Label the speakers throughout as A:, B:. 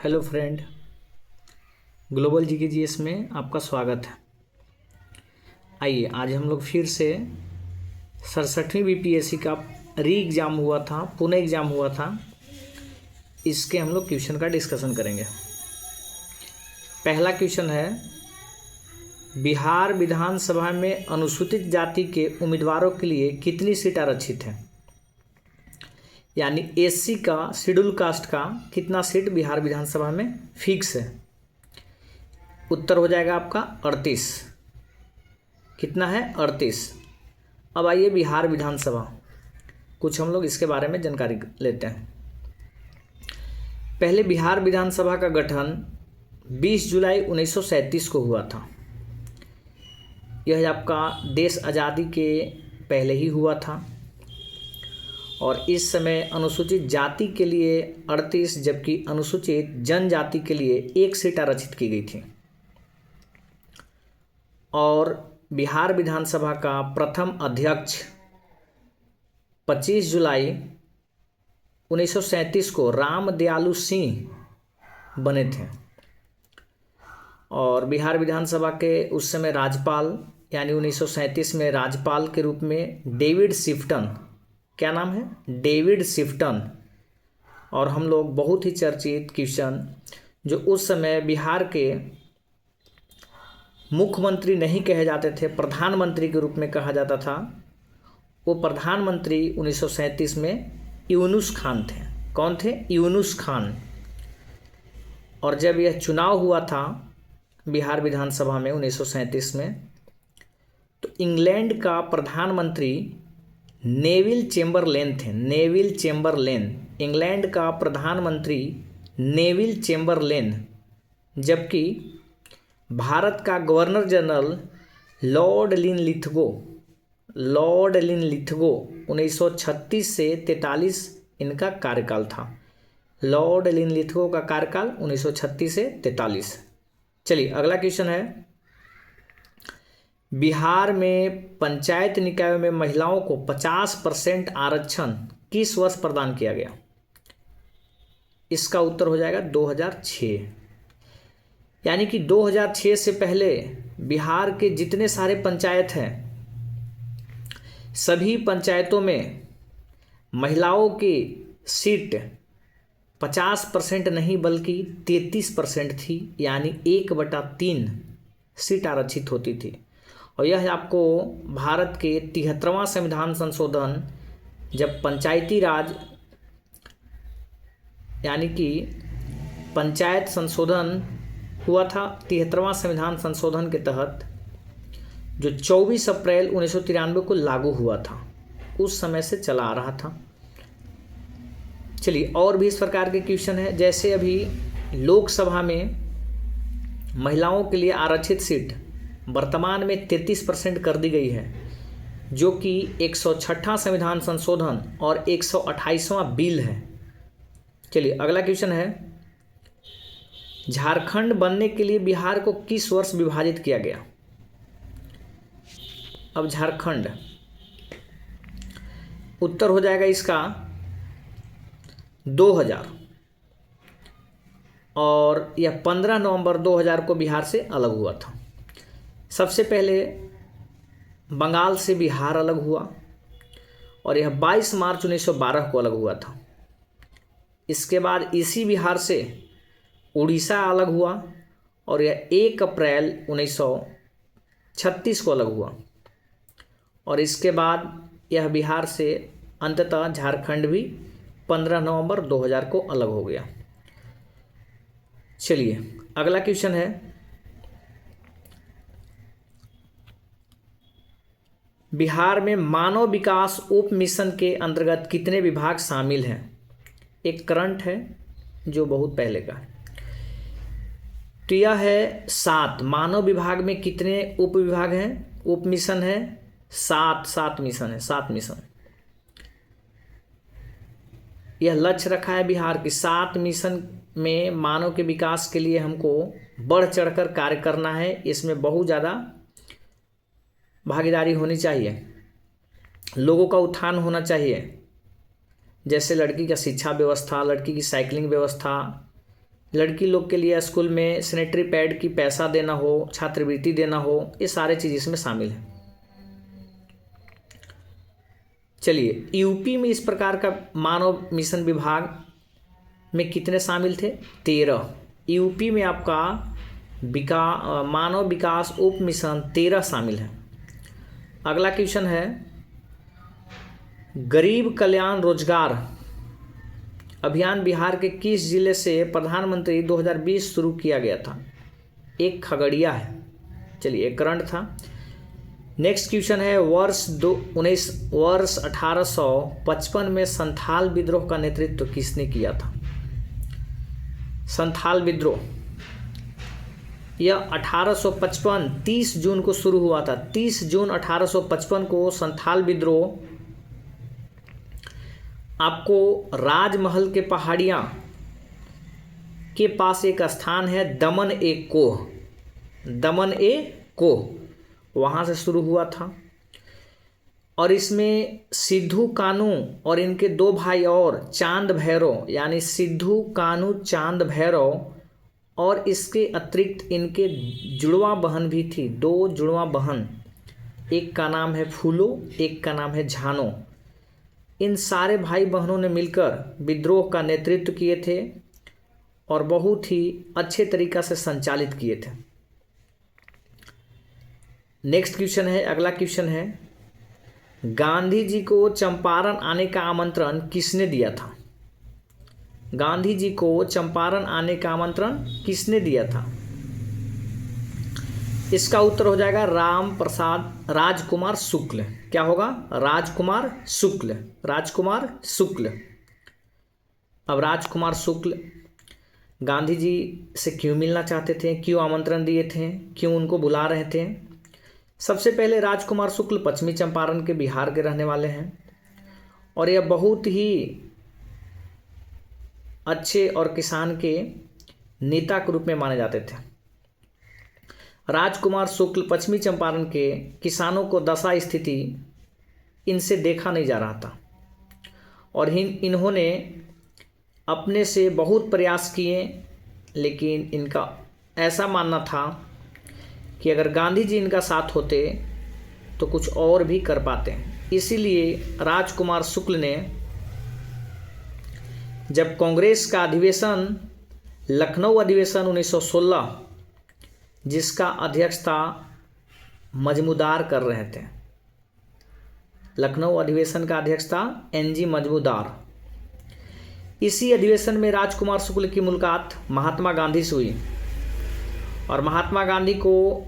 A: Hello friend, global GK GS में आपका स्वागत है। आइए आज हम लोग फिर से 67वीं बीपीएससी का री एग्ज़ाम हुआ था, पुणे एग्ज़ाम हुआ था, इसके हम लोग क्वेश्चन का डिस्कशन करेंगे। पहला क्वेश्चन है, बिहार विधानसभा में अनुसूचित जाति के उम्मीदवारों के लिए कितनी सीट आरक्षित है? यानी एससी का, शेड्यूल कास्ट का कितना सीट बिहार विधानसभा में फिक्स है? उत्तर हो जाएगा आपका 38। कितना है? 38। अब आइए बिहार विधानसभा, कुछ हम लोग इसके बारे में जानकारी लेते हैं। पहले बिहार विधानसभा का गठन 20 जुलाई 1937 को हुआ था। यह आपका देश आज़ादी के पहले ही हुआ था और इस समय अनुसूचित जाति के लिए 38 जबकि अनुसूचित जनजाति के लिए 1 सीट आरक्षित की गई थी। और बिहार विधानसभा का प्रथम अध्यक्ष 25 जुलाई 1937 को राम दयालु सिंह बने थे। और बिहार विधानसभा के उस समय राज्यपाल यानी 1937 में राज्यपाल के रूप में डेविड शिफ्टन, क्या नाम है? डेविड शिफ्टन। और हम लोग बहुत ही चर्चित क्वेश्चन, जो उस समय बिहार के मुख्यमंत्री नहीं कहे जाते थे, प्रधानमंत्री के रूप में कहा जाता था, वो प्रधानमंत्री 1937 में यूनुस खान थे। कौन थे? यूनुस खान। और जब यह चुनाव हुआ था बिहार विधानसभा में 1937 में, तो इंग्लैंड का प्रधानमंत्री नेविल चेम्बरलेन थे। नेविल चेम्बरलेन, इंग्लैंड का प्रधानमंत्री नेविल चेम्बरलेन, जबकि भारत का गवर्नर जनरल लॉर्ड लिनलिथगो 1936 से 43 इनका कार्यकाल था। लॉर्ड लिनलिथगो का कार्यकाल 1936 से 43। चलिए अगला क्वेश्चन है, बिहार में पंचायत निकायों में महिलाओं को 50% आरक्षण किस वर्ष प्रदान किया गया? इसका उत्तर हो जाएगा 2006। यानी कि 2006 से पहले बिहार के जितने सारे पंचायत हैं, सभी पंचायतों में महिलाओं की सीट 50% नहीं बल्कि 33% थी। यानी 1/3 सीट आरक्षित होती थी। और यह आपको भारत के 73वां संविधान संशोधन, जब पंचायती राज यानी कि पंचायत संशोधन हुआ था, 73वां संविधान संशोधन के तहत, जो 24 अप्रैल 1993 को लागू हुआ था, उस समय से चला आ रहा था। चलिए और भी इस प्रकार के क्वेश्चन है, जैसे अभी लोकसभा में महिलाओं के लिए आरक्षित सीट वर्तमान में 33% कर दी गई है, जो कि 106वां संविधान संशोधन और 128वां बिल है। चलिए अगला क्वेश्चन है, झारखंड बनने के लिए बिहार को किस वर्ष विभाजित किया गया? अब झारखंड, उत्तर हो जाएगा इसका 2000। और यह 15 नवंबर 2000 को बिहार से अलग हुआ था। सबसे पहले बंगाल से बिहार अलग हुआ और यह 22 मार्च 1912 को अलग हुआ था। इसके बाद इसी बिहार से उड़ीसा अलग हुआ और यह 1 अप्रैल 1936 को अलग हुआ। और इसके बाद यह बिहार से अंततः झारखंड भी 15 नवंबर 2000 को अलग हो गया। चलिए अगला क्वेश्चन है, बिहार में मानव विकास उप मिशन के अंतर्गत कितने विभाग शामिल हैं? एक करंट है जो बहुत पहले का है। तो यह है 7। मानव विभाग में कितने उप विभाग हैं, उप मिशन है? 7 मिशन है, 7 मिशन। यह लक्ष्य रखा है बिहार की 7 मिशन में मानव के विकास के लिए हमको बढ़ चढ़कर कार्य करना है। इसमें बहुत ज़्यादा भागीदारी होनी चाहिए, लोगों का उत्थान होना चाहिए, जैसे लड़की का शिक्षा व्यवस्था, लड़की की साइकिलिंग व्यवस्था, लड़की लोग के लिए स्कूल में सैनिटरी पैड की पैसा देना हो, छात्रवृत्ति देना हो, ये सारे चीज़ इसमें शामिल है। चलिए, यूपी में इस प्रकार का मानव मिशन विभाग में कितने शामिल थे? 13। यूपी में आपका मानव विकास उप मिशन 13 शामिल है। अगला क्वेश्चन है, गरीब कल्याण रोजगार अभियान बिहार के किस जिले से प्रधानमंत्री 2020 शुरू किया गया था? एक खगड़िया है। चलिए, एक करंट था। नेक्स्ट क्वेश्चन है, वर्ष 1855 में संथाल विद्रोह का नेतृत्व किसने किया था? संथाल विद्रोह यह 1855 30 जून को शुरू हुआ था। 30 जून 1855 को संथाल विद्रोह आपको राजमहल के पहाड़ियाँ के पास एक स्थान है दमन ए कोह, वहाँ से शुरू हुआ था। और इसमें सिद्धू कानू और इनके 2 भाई और चांद भैरव, यानी सिद्धू कानू चांद भैरव, और इसके अतिरिक्त इनके जुड़वा बहन भी थी, 2 जुड़वा बहन, एक का नाम है फूलो, एक का नाम है झानो। इन सारे भाई बहनों ने मिलकर विद्रोह का नेतृत्व किए थे और बहुत ही अच्छे तरीक़ा से संचालित किए थे। नेक्स्ट क्वेश्चन है, अगला क्वेश्चन है, गांधी जी को चंपारण आने का आमंत्रण किसने दिया था? गांधी जी को चंपारण आने का आमंत्रण किसने दिया था? इसका उत्तर हो जाएगा राजकुमार शुक्ल। क्या होगा? राजकुमार शुक्ल। अब राजकुमार शुक्ल गांधी जी से क्यों मिलना चाहते थे, क्यों आमंत्रण दिए थे, क्यों उनको बुला रहे थे? सबसे पहले राजकुमार शुक्ल पश्चिमी चंपारण के बिहार के रहने वाले हैं और यह बहुत ही अच्छे और किसान के नेता के रूप में माने जाते थे। राजकुमार शुक्ल पश्चिमी चंपारण के किसानों को दशा स्थिति इनसे देखा नहीं जा रहा था और इन्होंने अपने से बहुत प्रयास किए, लेकिन इनका ऐसा मानना था कि अगर गांधी जी इनका साथ होते तो कुछ और भी कर पाते। इसीलिए राजकुमार शुक्ल ने जब कांग्रेस का अधिवेशन, लखनऊ अधिवेशन 1916, जिसका अध्यक्षता मजमूदार कर रहे थे, लखनऊ अधिवेशन का अध्यक्षता NG मजमूदार, इसी अधिवेशन में राजकुमार शुक्ल की मुलाकात महात्मा गांधी से हुई और महात्मा गांधी को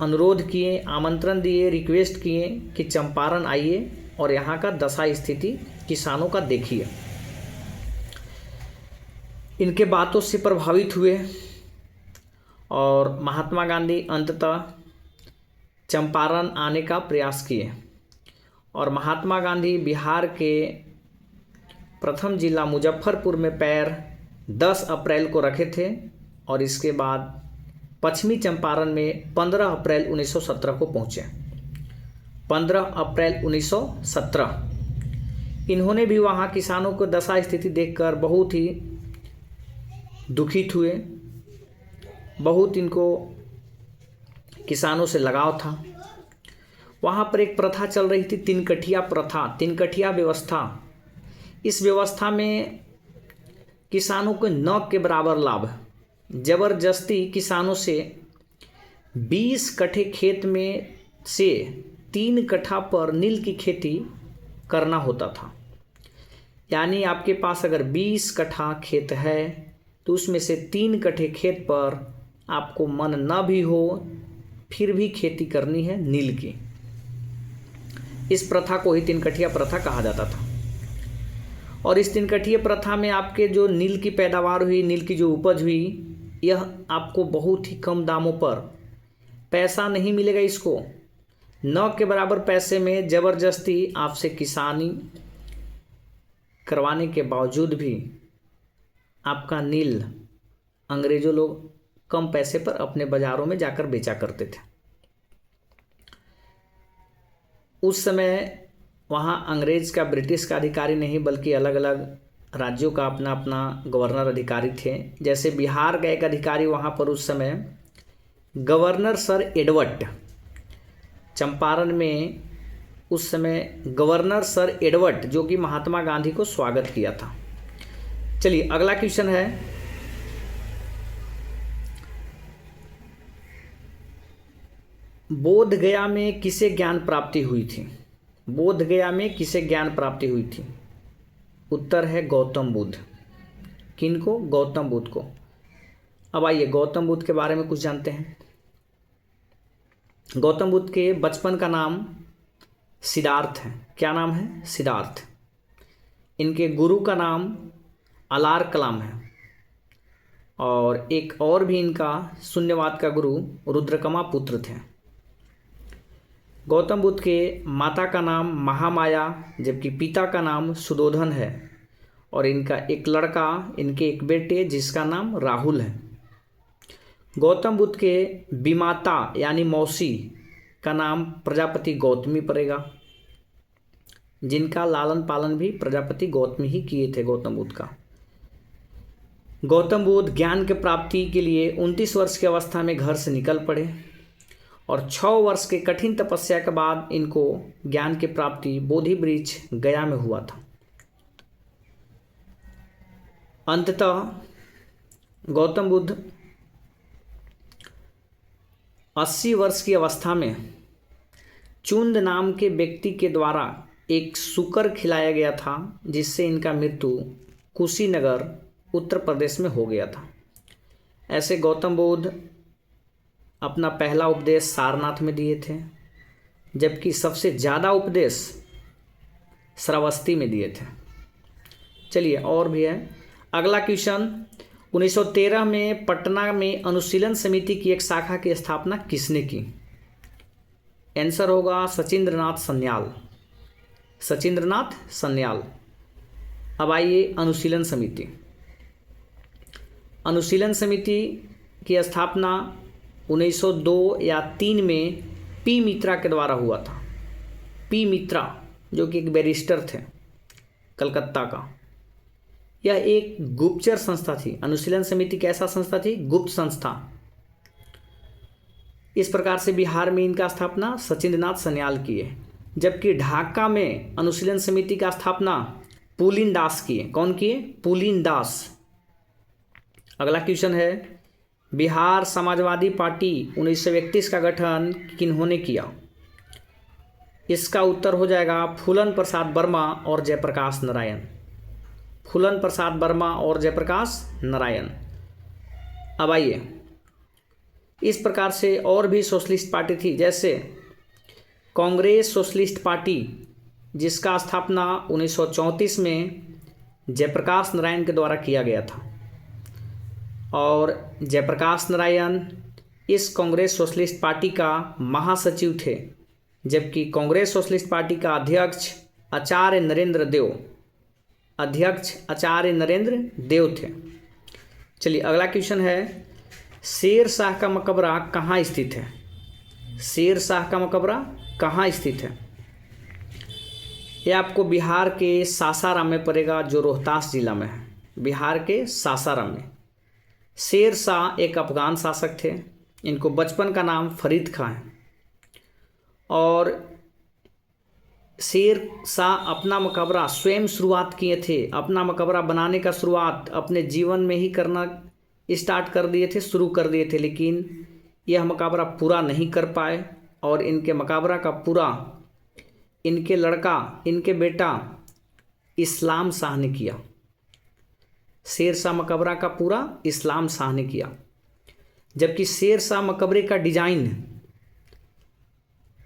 A: अनुरोध किए, आमंत्रण दिए, रिक्वेस्ट किए कि चंपारण आइए और यहाँ का दशा स्थिति किसानों का देखिए। इनके बातों से प्रभावित हुए और महात्मा गांधी अंततः चंपारण आने का प्रयास किए और महात्मा गांधी बिहार के प्रथम जिला मुजफ्फरपुर में पैर 10 अप्रैल को रखे थे और इसके बाद पश्चिमी चंपारण में 15 अप्रैल 1917 को पहुँचे। 15 अप्रैल 1917 इन्होंने भी वहाँ किसानों को दशा स्थिति देखकर बहुत ही दुखित हुए। बहुत इनको किसानों से लगाव था। वहाँ पर एक प्रथा चल रही थी, तिनकठिया प्रथा, तिनकठिया व्यवस्था। इस व्यवस्था में किसानों को न के बराबर लाभ, जबरदस्ती किसानों से 20 कट्ठे खेत में से 3 कट्ठा पर नील की खेती करना होता था। यानी आपके पास अगर 20 कट्ठा खेत है तो उसमें से 3 कट्ठे खेत पर आपको मन न भी हो फिर भी खेती करनी है नील की। इस प्रथा को ही तिनकठिया प्रथा कहा जाता था। और इस तिनकठिया प्रथा में आपके जो नील की पैदावार हुई, नील की जो उपज हुई, यह आपको बहुत ही कम दामों पर, पैसा नहीं मिलेगा इसको, न के बराबर पैसे में ज़बरदस्ती आपसे किसानी करवाने के बावजूद भी आपका नील अंग्रेज़ों लोग कम पैसे पर अपने बाज़ारों में जाकर बेचा करते थे। उस समय वहाँ अंग्रेज़ का, ब्रिटिश का अधिकारी नहीं बल्कि अलग अलग राज्यों का अपना अपना गवर्नर अधिकारी थे। जैसे बिहार का एक अधिकारी वहाँ पर उस समय गवर्नर सर एडवर्ड, चंपारण में उस समय गवर्नर सर एडवर्ड जो कि महात्मा गांधी को स्वागत किया था। चलिए अगला क्वेश्चन है, बोध गया में किसे ज्ञान प्राप्ति हुई थी? बोध गया में किसे ज्ञान प्राप्ति हुई थी? उत्तर है गौतम बुद्ध। किनको? गौतम बुद्ध को। अब आइए गौतम बुद्ध के बारे में कुछ जानते हैं। गौतम बुद्ध के बचपन का नाम सिद्धार्थ है। क्या नाम है? सिद्धार्थ। इनके गुरु का नाम अलार कलाम है और एक और भी इनका शून्यवाद का गुरु रुद्रकमा पुत्र थे। गौतम बुद्ध के माता का नाम महामाया जबकि पिता का नाम सुदोधन है और इनका एक लड़का, इनके एक बेटे जिसका नाम राहुल है। गौतम बुद्ध के विमाता यानी मौसी का नाम प्रजापति गौतमी पड़ेगा, जिनका लालन पालन भी प्रजापति गौतमी ही किए थे गौतम बुद्ध का। गौतम बुद्ध ज्ञान के प्राप्ति के लिए 29 वर्ष की अवस्था में घर से निकल पड़े और 6 वर्ष के कठिन तपस्या के बाद इनको ज्ञान की प्राप्ति बोधि वृक्ष गया में हुआ था। अंततः गौतम बुद्ध 80 वर्ष की अवस्था में चुंद नाम के व्यक्ति के द्वारा एक शुकर खिलाया गया था, जिससे इनका मृत्यु कुशीनगर उत्तर प्रदेश में हो गया था। ऐसे गौतम बुद्ध अपना पहला उपदेश सारनाथ में दिए थे, जबकि सबसे ज़्यादा उपदेश श्रावस्ती में दिए थे। चलिए और भी है। अगला क्वेश्चन, 1913 में पटना में अनुशीलन समिति की एक शाखा की स्थापना किसने की? आंसर होगा सचिंद्रनाथ सन्याल। सचिंद्रनाथ सन्याल। अब आइए अनुशीलन समिति। अनुशीलन समिति की स्थापना 1902 या 3 में पी मित्रा के द्वारा हुआ था। पी मित्रा जो कि एक बैरिस्टर थे कलकत्ता का। यह एक गुप्तचर संस्था थी। अनुशीलन समिति कैसा संस्था थी? गुप्त संस्था। इस प्रकार से बिहार में इनका स्थापना सचिंद्रनाथ सन्याल किए, जबकि ढाका में अनुशीलन समिति का स्थापना पुलिन दास किए। कौन किए? पुलिन दास। अगला क्वेश्चन है, बिहार समाजवादी पार्टी 1931 का गठन किन्होंने किया? इसका उत्तर हो जाएगा फूलन प्रसाद वर्मा और जयप्रकाश नारायण। फूलन प्रसाद वर्मा और जयप्रकाश नारायण। अब आइए, इस प्रकार से और भी सोशलिस्ट पार्टी थी, जैसे कांग्रेस सोशलिस्ट पार्टी जिसका स्थापना 1934 में जयप्रकाश नारायण के द्वारा किया गया था और जयप्रकाश नारायण इस कांग्रेस सोशलिस्ट पार्टी का महासचिव थे, जबकि कांग्रेस सोशलिस्ट पार्टी का अध्यक्ष आचार्य नरेंद्र देव थे। चलिए अगला क्वेश्चन है, शेर शाह का मकबरा कहाँ स्थित है? शेर शाह का मकबरा कहाँ स्थित है? यह आपको बिहार के सासाराम में पड़ेगा, जो रोहतास जिला में है। बिहार के सासाराम में। शेर शाह एक अफगान शासक थे। इनको बचपन का नाम फरीद खां है और शेर शाह अपना मकबरा स्वयं शुरुआत किए थे। अपना मकबरा बनाने का शुरुआत अपने जीवन में ही करना स्टार्ट कर दिए थे, शुरू कर दिए थे, लेकिन यह मकबरा पूरा नहीं कर पाए और इनके मकबरा का पूरा इनके लड़का, इनके बेटा इस्लाम शाह ने किया। शेर शाह मकबरा का पूरा इस्लाम शाह ने किया, जबकि शेर शाह मकबरे का डिजाइन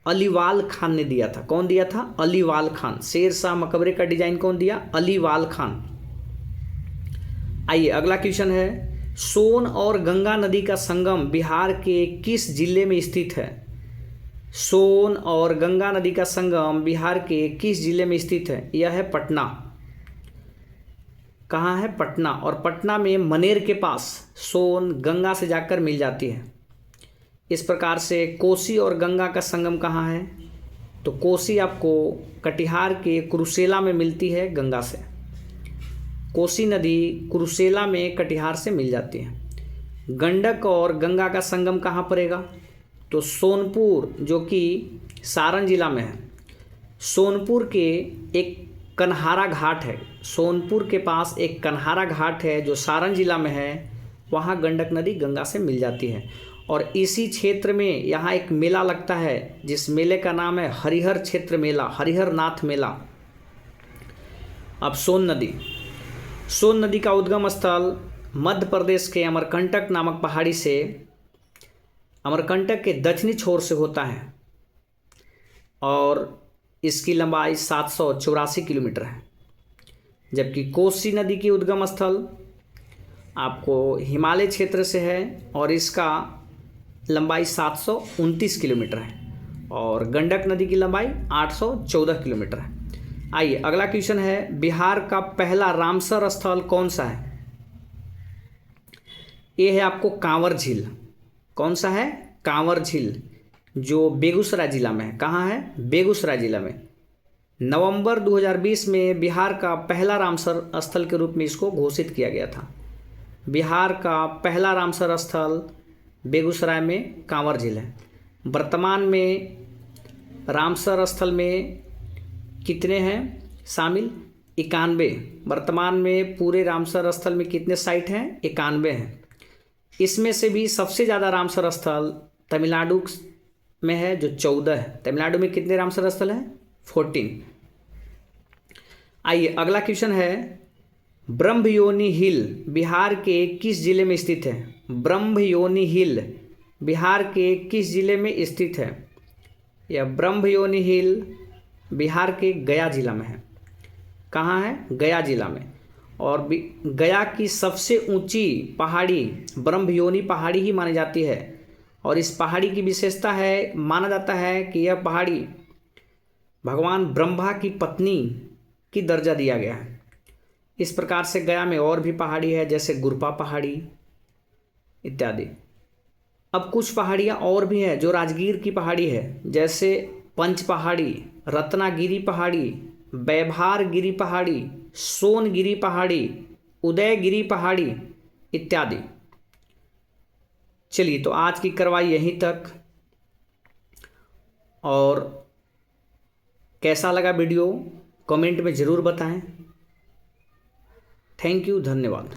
A: अलीवाल खान ने दिया था। कौन दिया था? अलीवाल खान। शेर शाह मकबरे का डिजाइन कौन दिया? अलीवाल खान। आइए अगला क्वेश्चन है, सोन और गंगा नदी का संगम बिहार के किस जिले में स्थित है? सोन और गंगा नदी का संगम बिहार के किस जिले में स्थित है? यह है पटना। कहाँ है? पटना। और पटना में मनेर के पास सोन गंगा से जाकर मिल जाती है। इस प्रकार से कोसी और गंगा का संगम कहाँ है? तो कोसी आपको कटिहार के कुरुसेला में मिलती है गंगा से। कोसी नदी कुरुसेला में कटिहार से मिल जाती है। गंडक और गंगा का संगम कहाँ पड़ेगा? तो सोनपुर, जो कि सारण जिला में है। सोनपुर के एक कन्हारा घाट है, सोनपुर के पास एक कन्हारा घाट है जो सारण जिला में है, वहाँ गंडक नदी गंगा से मिल जाती है। और इसी क्षेत्र में यहाँ एक मेला लगता है जिस मेले का नाम है हरिहर क्षेत्र मेला, हरिहर नाथ मेला। अब सोन नदी का उद्गम स्थल मध्य प्रदेश के अमरकंटक नामक पहाड़ी से, अमरकंटक के दक्षिणी छोर से होता है और इसकी लंबाई 784 किलोमीटर है। जबकि कोसी नदी की उद्गम स्थल आपको हिमालय क्षेत्र से है और इसका लंबाई 729 किलोमीटर है और गंडक नदी की लंबाई 814 किलोमीटर है। आइए अगला क्वेश्चन है, बिहार का पहला रामसर स्थल कौन सा है? ये है आपको कांवर झील। कौन सा है? कांवर झील, जो बेगूसराय जिला में है। कहाँ है? बेगूसराय जिला में। नवंबर 2020 में बिहार का पहला रामसर स्थल के रूप में इसको घोषित किया गया था। बिहार का पहला रामसर स्थल बेगूसराय में कांवर झील है। वर्तमान में रामसर स्थल में कितने हैं शामिल? 91। वर्तमान में पूरे रामसर स्थल में कितने साइट हैं? 91 हैं। इसमें से भी सबसे ज़्यादा रामसर स्थल तमिलनाडु में है जो 14 है। तमिलनाडु में कितने रामसर स्थल हैं? 14। आइए अगला क्वेश्चन है, ब्रह्मयोनी हिल बिहार के किस जिले में स्थित है? ब्रह्मयोनी हिल बिहार के किस जिले में स्थित है? यह ब्रह्मयोनी हिल बिहार के गया जिला में है। कहाँ है? गया जिला में। और गया की सबसे ऊंची पहाड़ी ब्रह्मयोनी पहाड़ी ही मानी जाती है और इस पहाड़ी की विशेषता है, माना जाता है कि यह पहाड़ी भगवान ब्रह्मा की पत्नी की दर्जा दिया गया है। इस प्रकार से गया में और भी पहाड़ी है जैसे गुरपा पहाड़ी इत्यादि। अब कुछ पहाड़ियाँ और भी हैं जो राजगीर की पहाड़ी है, जैसे पंच पहाड़ी, रत्नागिरी पहाड़ी, वैभारगिरी पहाड़ी, सोनगिरी पहाड़ी, उदयगिरी पहाड़ी इत्यादि। चलिए तो आज की कार्रवाई यहीं तक। और कैसा लगा वीडियो कमेंट में ज़रूर बताएं। थैंक यू, धन्यवाद।